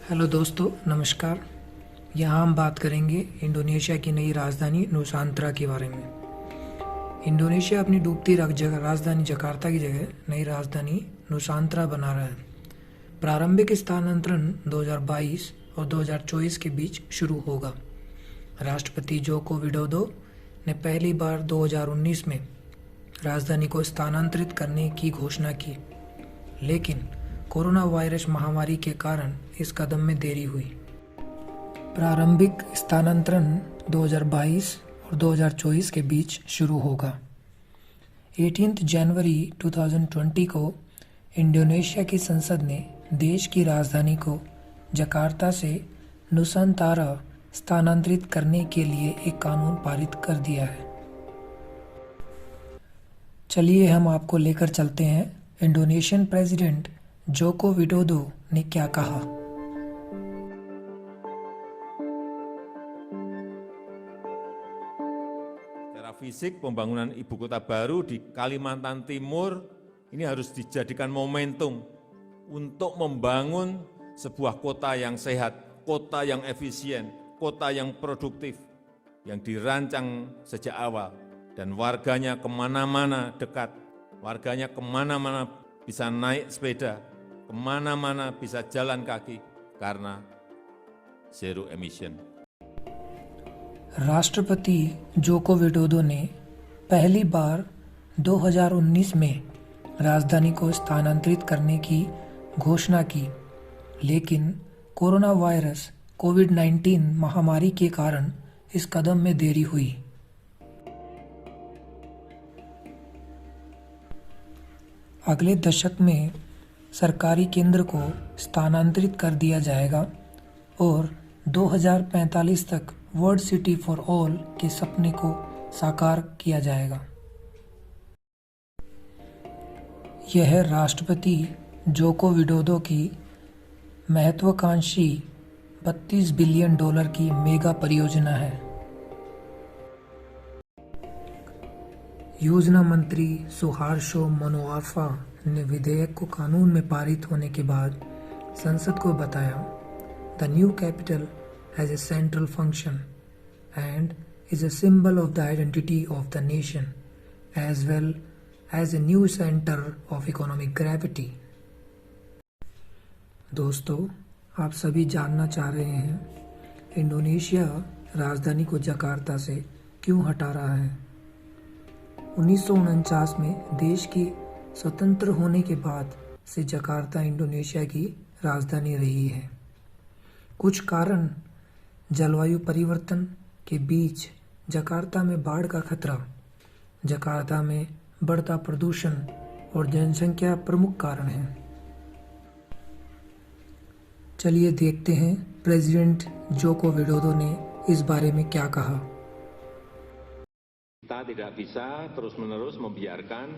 Hello दोस्तों, नमस्कार। यहाँ हम बात करेंगे इंडोनेशिया की नई राजधानी नुसांतरा के बारे में। इंडोनेशिया अपनी डूबती राजधानी जकार्ता की जगह नई राजधानी नुसांतरा बना रहा है। प्रारंभिक स्थानांतरण 2022 और 2024 के बीच शुरू होगा। राष्ट्रपति जोको विडोदो ने पहली बार 2019 में राजधानी को स्थानांतरित करने की घोषणा की, लेकिन कोरोना वायरस महामारी के कारण इस कदम में देरी हुई। प्रारंभिक स्थानांतरण 2022 और 2024 के बीच शुरू होगा। 18 जनवरी 2020 को इंडोनेशिया की संसद ने देश की राजधानी को जकार्ता से नुसांतारा स्थानांतरित करने के लिए एक कानून पारित कर दिया है। चलिए हम आपको लेकर चलते हैं इंडोनेशियन प्रेसिडेंट जोको विडोदो ने क्या कहा। Secara fisik pembangunan ibu kota baru di Kalimantan Timur ini harus dijadikan momentum untuk membangun sebuah kota yang sehat, kota yang efisien, kota yang produktif, yang dirancang sejak awal dan warganya kemana-mana dekat, warganya kemana-mana bisa naik sepeda, kemana-mana bisa jalan kaki karena zero emission. राष्ट्रपति जोको विडोदो ने पहली बार 2019 में राजधानी को स्थानांतरित करने की घोषणा की, लेकिन कोरोना वायरस कोविड-19 महामारी के कारण इस कदम में देरी हुई। अगले दशक में सरकारी केंद्र को स्थानांतरित कर दिया जाएगा और 2045 तक वर्ल्ड सिटी फॉर ऑल के सपने को साकार किया जाएगा। यह राष्ट्रपति जोको विडोदो की महत्वाकांक्षी $32 बिलियन की मेगा परियोजना है। योजना मंत्री सुहार्शो मनोआर्फा ने विधेयक को कानून में पारित होने के बाद संसद को बताया, the new capital has a central function and is a symbol of the identity of the nation as well as a new center of economic gravity। दोस्तों, आप सभी जानना चाह रहे हैं इंडोनेशिया राजधानी को जकार्ता से क्यों हटा रहा है। 1949 में देश की स्वतंत्र होने के बाद से जकार्ता इंडोनेशिया की राजधानी रही है। कुछ कारण जलवायु परिवर्तन के बीच जकार्ता में बाढ़ का खतरा, जकार्ता में बढ़ता प्रदूषण और जनसंख्या प्रमुख कारण हैं। चलिए देखते हैं प्रेसिडेंट जोको विडोदो ने इस बारे में क्या कहा। Kita tidak bisa terus-menerus membiarkan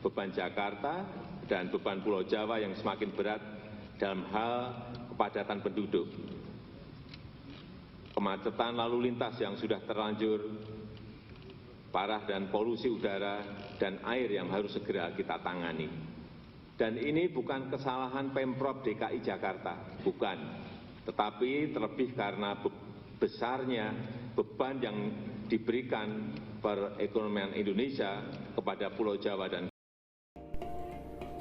beban Jakarta dan beban Pulau Jawa yang semakin berat dalam hal kepadatan penduduk, kemacetan lalu lintas yang sudah terlanjur parah dan polusi udara dan air yang harus segera kita tangani. Dan ini bukan kesalahan Pemprov DKI Jakarta, bukan, tetapi terlebih karena besarnya beban yang diberikan perekonomian Indonesia kepada Pulau Jawa dan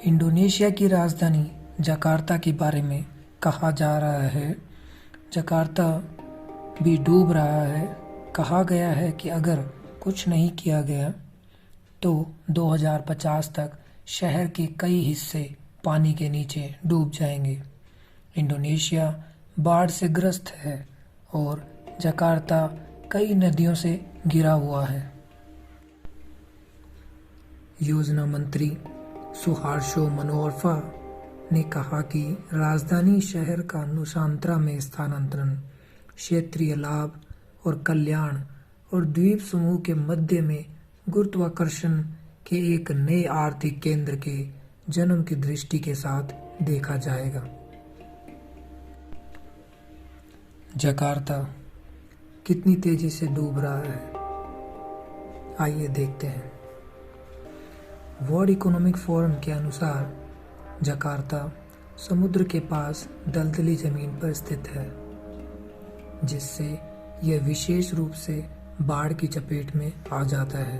Indonesia की राजधानी Jakarta के बारे में कहा जा रहा है, Jakarta भी डूब रहा है। कहा गया है कि अगर कुछ नहीं किया गया तो 2050 तक शहर के कई हिस्से पानी के नीचे डूब जाएंगे। इंडोनेशिया बाढ़ से ग्रस्त है और जकार्ता कई नदियों से घिरा हुआ है। योजना मंत्री सुहार्शो मनोआर्फा ने कहा कि राजधानी शहर का नुसांतरा में स्थानांतरण क्षेत्रीय लाभ और कल्याण और द्वीप समूह के मध्य में गुरुत्वाकर्षण के एक नए आर्थिक केंद्र के जन्म की दृष्टि के साथ देखा जाएगा। जकार्ता कितनी तेजी से डूब रहा है, आइए देखते हैं। वर्ल्ड इकोनॉमिक फोरम के अनुसार जकार्ता समुद्र के पास दलदली जमीन पर स्थित है, जिससे यह विशेष रूप से बाढ़ की चपेट में आ जाता है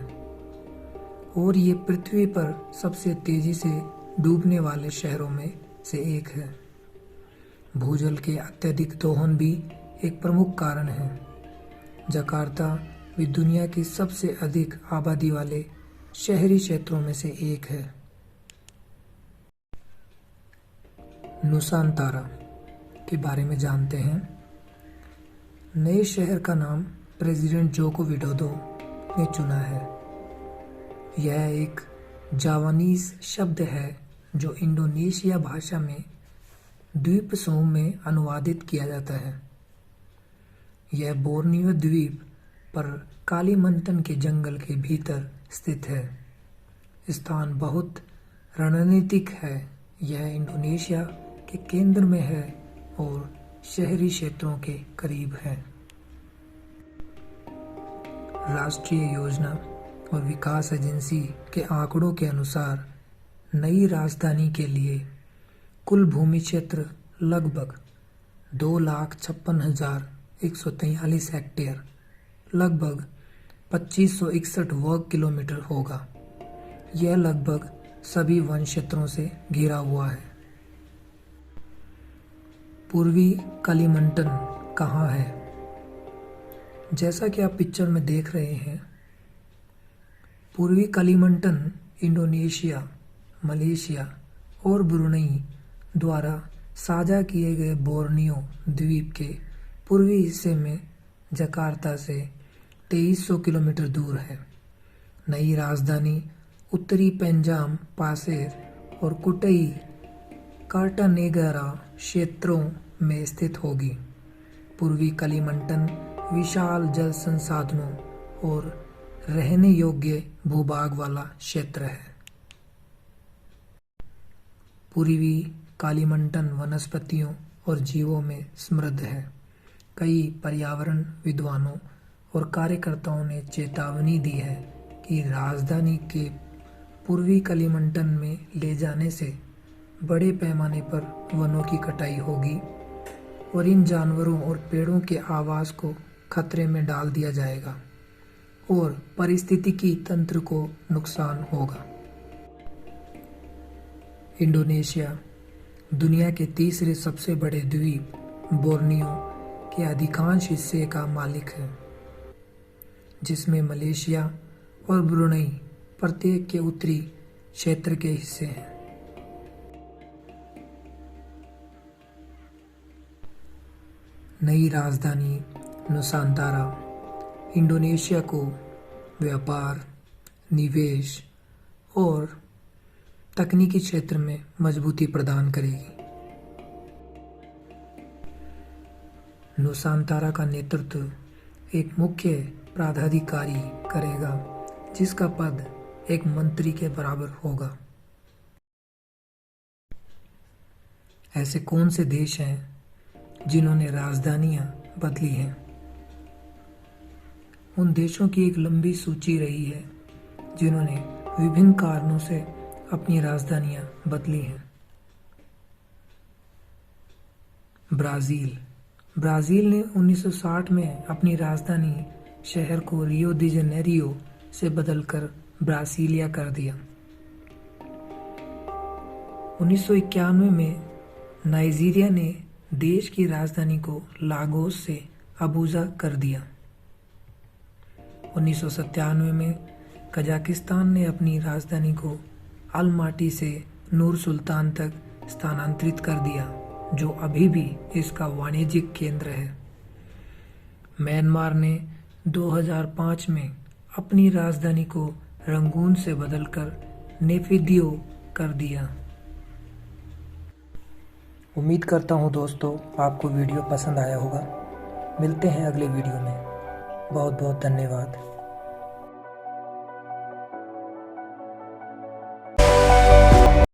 और ये पृथ्वी पर सबसे तेजी से डूबने वाले शहरों में से एक है। भूजल के अत्यधिक दोहन भी एक प्रमुख कारण है। जकार्ता भी दुनिया की सबसे अधिक आबादी वाले शहरी क्षेत्रों में से एक है। नुसांतारा के बारे में जानते हैं। नए शहर का नाम प्रेसिडेंट जोको विडोडो ने चुना है। यह एक जावानीज शब्द है जो इंडोनेशिया भाषा में द्वीप समूह में अनुवादित किया जाता है। यह बोर्नियो द्वीप पर कालीमंटन के जंगल के भीतर स्थित है। स्थान बहुत रणनीतिक है। यह इंडोनेशिया के केंद्र में है और शहरी क्षेत्रों के करीब है। राष्ट्रीय योजना और विकास एजेंसी के आंकड़ों के अनुसार नई राजधानी के लिए कुल भूमि क्षेत्र लगभग 2,56,143 हेक्टेयर, लगभग 2561 वर्ग किलोमीटर होगा। यह लगभग सभी वन क्षेत्रों से घिरा हुआ है। पूर्वी कालीमंटन कहाँ है? जैसा कि आप पिक्चर में देख रहे हैं, पूर्वी कालीमंटन इंडोनेशिया, मलेशिया और ब्रुनई द्वारा साझा किए गए बोर्नियो द्वीप के पूर्वी हिस्से में जकार्ता से 2300 किलोमीटर दूर है। नई राजधानी उत्तरी पेंजाम, पासेर और कुटई कार्टानेगरा क्षेत्रों में स्थित होगी। पूर्वी कालीमंटन विशाल जल संसाधनों और रहने योग्य भूभाग वाला क्षेत्र है। पूर्वी कालीमंटन वनस्पतियों और जीवों में समृद्ध है। कई पर्यावरण विद्वानों और कार्यकर्ताओं ने चेतावनी दी है कि राजधानी के पूर्वी कालीमंटन में ले जाने से बड़े पैमाने पर वनों की कटाई होगी और इन जानवरों और पेड़ों के आवास को खतरे में डाल दिया जाएगा और पारिस्थितिकी तंत्र को नुकसान होगा। इंडोनेशिया दुनिया के तीसरे सबसे बड़े द्वीप बोर्नियो के अधिकांश हिस्से का मालिक है, जिसमें मलेशिया और ब्रुनई प्रत्येक के उत्तरी क्षेत्र के हिस्से हैं। नई राजधानी नुसांतारा इंडोनेशिया को व्यापार, निवेश और तकनीकी क्षेत्र में मजबूती प्रदान करेगी। नुसांतारा का नेतृत्व एक मुख्य प्राधिकारी करेगा, जिसका पद एक मंत्री के बराबर होगा। ऐसे कौन से देश हैं जिन्होंने राजधानियां बदली हैं? उन देशों की एक लंबी सूची रही है जिन्होंने विभिन्न कारणों से अपनी राजधानियां बदली हैं। ब्राजील ने 1960 में अपनी राजधानी शहर को रियो डी जेनेरियो से बदलकर ब्रासीलिया कर दिया। 1991 में नाइजीरिया ने देश की राजधानी को लागोस से अबुजा कर दिया। 1997 में कजाकिस्तान ने अपनी राजधानी को अलमाटी से नूर सुल्तान तक स्थानांतरित कर दिया, जो अभी भी इसका वाणिज्यिक केंद्र है। म्यांमार ने 2005 में अपनी राजधानी को रंगून से बदलकर नेपिदियो कर दिया। उम्मीद करता हूँ दोस्तों आपको वीडियो पसंद आया होगा। मिलते हैं अगले वीडियो में। बहुत बहुत धन्यवाद।